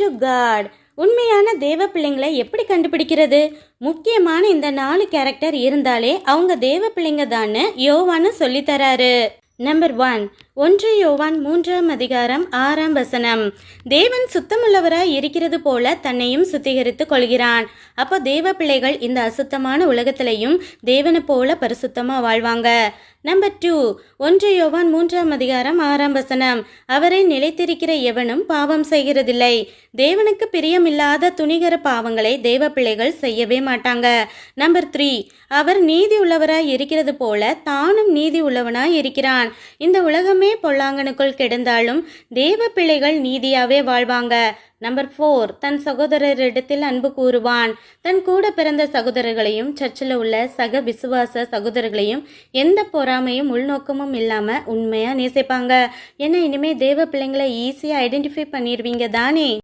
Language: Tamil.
To God. உண்மையான தேவ பிள்ளைங்களை எப்படி கண்டுபிடிக்கிறது? முக்கியமான இந்த 4 கேரக்டர் இருந்தாலே அவங்க தேவ பிள்ளைங்க தான்னு யோவான்னு சொல்லித்தராரு. நம்பர் 1, 1 யோவான் 3ஆம் அதிகாரம் 6ஆம் வசனம். தேவன் சுத்தமுள்ளவராய் இருக்கிறது போல தன்னையும் சுத்திகரித்து கொள்கிறான். அப்போ தேவ பிள்ளைகள் இந்த அசுத்தமான உலகத்திலையும் தேவனை போல பரிசுத்தமா வாழ்வாங்க. நம்பர் 2, 1 யோவான் 3ஆம் அதிகாரம் 6ஆம் வசனம். அவரை நிலைத்திருக்கிற எவனும் பாவம் செய்கிறதில்லை. தேவனுக்கு பிரியமில்லாத துணிகர பாவங்களை தேவ பிள்ளைகள் செய்யவே மாட்டாங்க. நம்பர் 3, அவர் நீதி உள்ளவராய் இருக்கிறது போல தானும் நீதி உள்ளவனாய் இருக்கிறான். இந்த உலகமே பொல்லாங்கனுக்குள் கிடந்தாலும் தேவ பிள்ளைகள் நீதியாவே வாழ்வாங்க. நம்பர் 4, தன் சகோதரரிடத்தில் அன்பு கூறுவான். தன் கூட பிறந்த சகோதரர்களையும் சர்ச்சில் உள்ள சக விசுவாச சகோதரர்களையும் எந்த பொறாமையும் உள்நோக்கமும் இல்லாமல் உண்மையாக நேசிப்பாங்க. ஏன்னா இனிமேல் தேவ பிள்ளைங்களை ஈஸியாக ஐடென்டிஃபை பண்ணிடுவீங்க தானே.